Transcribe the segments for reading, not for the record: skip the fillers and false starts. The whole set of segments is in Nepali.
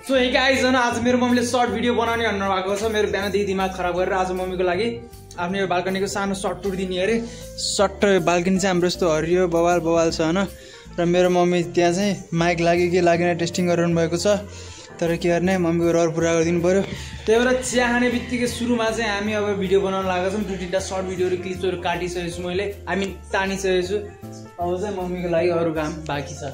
सो हे गाइज हैन आज मेरो मम्मीले सर्ट भिडियो बनाउने भन्नु भएको छ। मेरो बिहानदेखि दिमाग खराब गरेर आज मम्मीको लागि आफ्नो यो बाल्कनीको सानो सर्ट टुरिदिने अरे। सर्ट बाल्कनी चाहिँ हाम्रो यस्तो हरियो बवाल बवाल छ हैन। र मेरो मम्मी त्यहाँ चाहिँ माइक लाग्यो कि लागेन टेस्टिङ गरिरहनु भएको छ। तर के गर्ने मम्मीको रहर पुरा गरिदिनु पर्यो। त्यही भएर चिया खाने बित्तिकै सुरुमा चाहिँ हामी अब भिडियो बनाउन लागेका छौँ। 2-3टा सर्ट भिडियोहरू क्लिपहरू काटिसकेको छु मैले, तानिसकेको छु। अब चाहिँ मम्मीको लागि अरू काम बाँकी छ।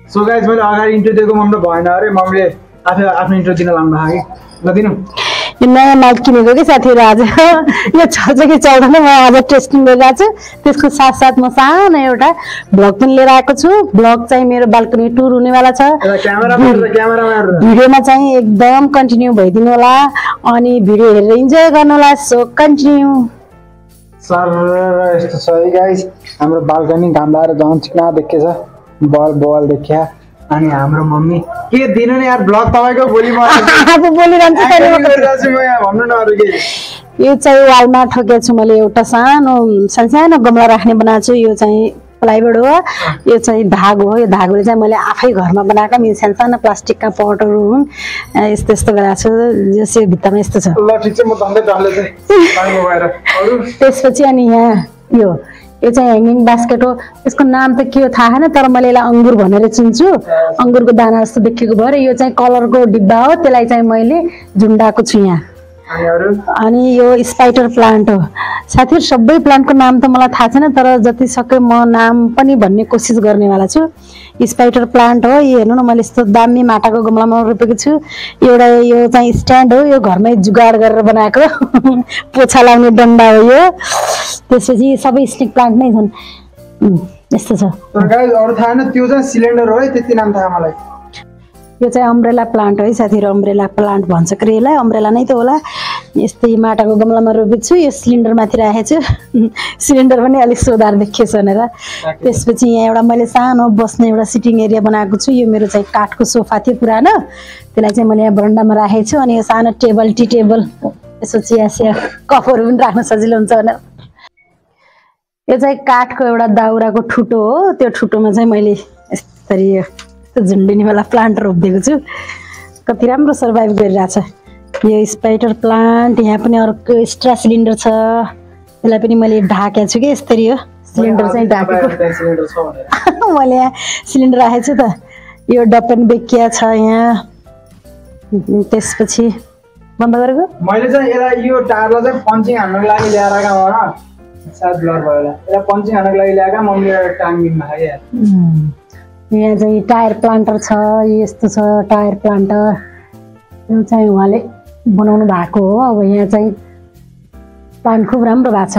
सो गाइज मैले अगाडि इन्ट्रो दिएको मम्मीले भएन अरे, मम्मीले आफ्नो इन्ट्रो दिन लाउनु भयो कि नदिनु। यो नयाँ माइक किनेको कि साथीहरू आज यो चल्छ कि चल्दैन म आज टेस्टिङ गरिरहेको छु। त्यसको साथसाथ म सानो एउटा भ्लग पनि लिएर आएको छु। भ्लग चाहिँ मेरो बाल्कनी टुर हुनेवाला छ। भिडियोमा चाहिँ एकदम कन्टिन्यू भइदिनु होला अनि भिडियो हेरेर इन्जोय गर्नु होला। So continue. सर यस्तो छ है गाइज, हाम्रो बाल्कनी घाम लाएर झन् चिक्ना देखेछ, बल बल देखिया। अनि हाम्रो मम्मी के दिनु नि यार भ्लग तपाईको भोलि म आफू बोलिरहन्छु म यहाँ भन्नु न अरु के। यो चाहिँ वालमा ठोकेको छु मैले एउटा सानो गमला राख्ने बनाएको छु। यो चाहिँ प्लाइवुड हो, यो चाहिँ धागो हो। यो धागोले चाहिँ मैले आफै घरमा बनाएको मेरो सानो प्लास्टिकका पटहरू हुन्। यस्तो यस्तो गरेको छु। जसो भित्तामा यस्तो छ। ल ठीक छ म धन्दै टहले चाहिँ पानी भएर अरु त्यसपछि अनि यहाँ यो चाहिँ ह्याङ्गिङ बास्केट हो। यसको नाम त के हो थाहा छैन, तर मैले यसलाई अङ्गुर भनेर चिन्छु। अङ्गुरको दाना जस्तो देखेको भएर यो चाहिँ कलरको डिब्बा हो। त्यसलाई चाहिँ मैले झुन्डाएको छु यहाँ। अनि यो स्पाइडर प्लान्ट हो। साथीहरू सबै प्लान्टको नाम त मलाई थाहा छैन, तर जति सके म नाम पनि भन्ने कोसिस गर्नेवाला छु। स्पाइडर प्लान्ट हो। यो हेर्नु न मैले यस्तो दामी माटाको गमलामा रोपेको छु। एउटा यो चाहिँ स्ट्यान्ड हो, यो घरमै जुगाड गरेर बनाएको पोछा लाउने डन्डा हो यो। त्यसपछि सबै स्नेक प्लान्ट नै छन्। यस्तो छ। तर गाइस अरु थाहा छैन, त्यो चाहिँ सिलिन्डर हो है, त्यति नाम थाहा मलाई। यो चाहिँ अम्ब्रेला प्लान्ट है साथीहरू, अम्ब्रेला प्लान्ट भन्छ के यसलाई, अम्ब्रेला नै त होला। यस्तै माटाको गमलामा रोपेको छु। यो सिलिन्डर माथि राखेको छु। सिलिन्डर पनि अलिक सोधार देखिएछ भनेर। त्यसपछि यहाँ एउटा मैले सानो बस्ने एउटा सिटिङ एरिया बनाएको छु। यो मेरो चाहिँ काठको सोफा थियो पुरानो, त्यसलाई चाहिँ मैले यहाँ बरन्डामा राखेको छु। अनि यो सानो टेबल, टी टेबल, यसो चिया कपहरू पनि राख्न सजिलो हुन्छ भनेर। यो चाहिँ काठको एउटा दाउराको ठुटो हो। त्यो ठुटोमा चाहिँ मैले यसरी झुन्डिनेवाला प्लान्ट रोपिदिएको छु। कति राम्रो सर्भाइभ गरिरहेछ यो स्पाइडर प्लान्ट। यहाँ पनि अर्को एक्स्ट्रा सिलिन्डर छ, त्यसलाई पनि मैले ढाकेको छु कि यसरी हो। सिलिन्डर चाहिँ ढाकेको मैले यहाँ सिलिन्डर राखेको छु त। यो डपन बेकिया छ यहाँ। त्यसपछि बन्द गरेको मैले चाहिँ यसलाई यो टारलाई चाहिँ पन्चिङ हान्नको लागि ल्याएर आएका हो। सायद ब्लर भयो होला। यसलाई पन्चिङ हान्नको लागि ल्याएका मम्मीले टाइमिङमा खाए यार। यहाँ चाहिँ टायर प्लान्टर छ। यस्तो छ टायर प्लान्टर। यो चाहिँ उहाँले बनाउनु भएको हो। अब यहाँ चाहिँ प्लान्ट खुब राम्रो भएको छ।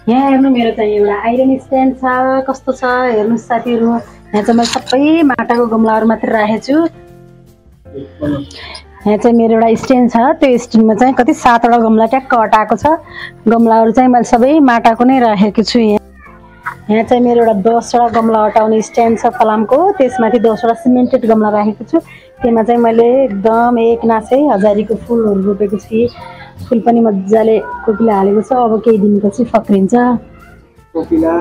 यहाँ हेर्नु मेरो चाहिँ एउटा आइरन स्ट्यान्ड छ। कस्तो छ हेर्नु साथीहरू। यहाँ चाहिँ मैले सबै माटाको गमलाहरू मात्र राखेको छु। यहाँ चाहिँ मेरो एउटा स्ट्यान्ड छ। त्यो स्ट्यान्डमा चाहिँ कति 7वटा गमला ट्याक्क अटाएको छ। गमलाहरू चाहिँ मैले सबै माटाको नै राखेको छु। यहाँ चाहिँ मेरो एउटा 10वटा गमला हटाउने स्ट्यान्ड छ फलामको। त्यसमाथि 10वटा सिमेन्टेड गमला राखेको छु। त्यसमा चाहिँ मैले एकदम एक नासै हजारीको फुलहरू रोपेको छु। फुल पनि मजाले कोपिला हालेको छ। अब केही दिनपछि फक्रिन्छ कोपिला।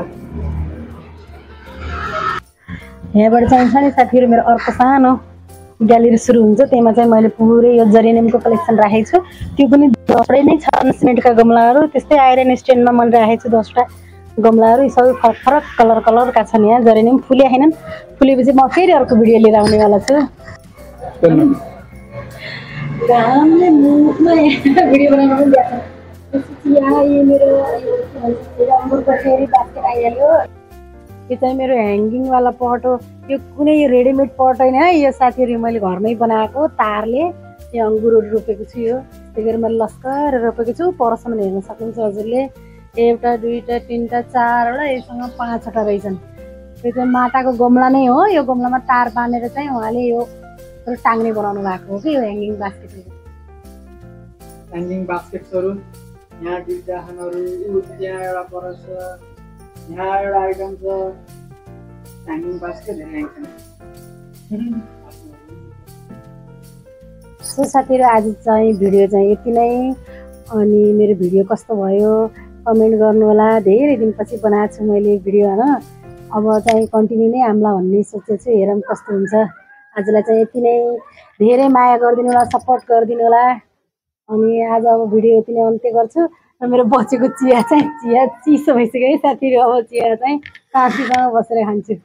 यहाँबाट चाहिन्छ नि साथीहरू मेरो अर्को सानो ग्यालेरी सुरु हुन्छ। त्यहीमा चाहिँ मैले पुरै यो जेरेनियमको कलेक्सन राखेको छु। त्यो पनि 10वटै नै छ सिमेन्टका गमलाहरू। त्यस्तै आइरन स्ट्यान्डमा मैले राखेको छु 10वटा गमलाहरू। सबै फरक फरक कलरका छन्। यहाँ जेरेनियम फुले छैनन्। फुलेपछि म फेरि अर्को भिडियो लिएर आउनेवाला छु। घामले मुखमा भिडियो बनाउनु पनि दिएको छ। त्यसपछि यहाँ यो मेरो अङ्गुरको फेरि बास्केट आइहाल्यो। यो चाहिँ मेरो ह्याङ्गिङवाला पट हो। यो कुनै रेडिमेड पट होइन है, यो साथीहरू मैले घरमै बनाएको तारले यो अङ्गुरहरू रोपेको छु। यो त्यही गरी मैले लस्कर रोपेको छु। परसम्म हेर्न सक्नुहुन्छ हजुरले। एउटा, दुईवटा, तिनवटा, 4वटा, यससँग 5वटा रहेछन्। यो चाहिँ माटाको गमला नै हो। यो गमलामा तार बाँधेर चाहिँ उहाँले यो टाङ्ने बनाउनु भएको हो कि यो ह्याङ्गिङ बास्केटहरू। ह्याङ्गिङ बास्केट्सहरू यहाँ दुईटा खानहरू, त्यहाँ एउटा परस छ, यहाँ एउटा आइटम छ। ह्याङ्गिङ बास्केट सो साथीहरू आज चाहिँ भिडियो चाहिँ यति नै। अनि मेरो भिडियो कस्तो भयो कमेन्ट गर्नु होला। धेरै दिनपछि बनाएको छु मैले भिडियो हैन। अब चाहिँ कन्टिन्यू नै आम्ला भन्ने सोचेछु। हेरौँ कस्तो हुन्छ। आजलाई चाहिँ यति नै। धेरै माया गरिदिनु होला, सपोर्ट गरिदिनु होला। अनि आज अब भिडियो यति नै अन्त्य गर्छु। र मेरो बचेको चिया चिसो भइसक्यो है साथीहरू। अब चिया चाहिँ काँचीसँग बसेर खान्छु।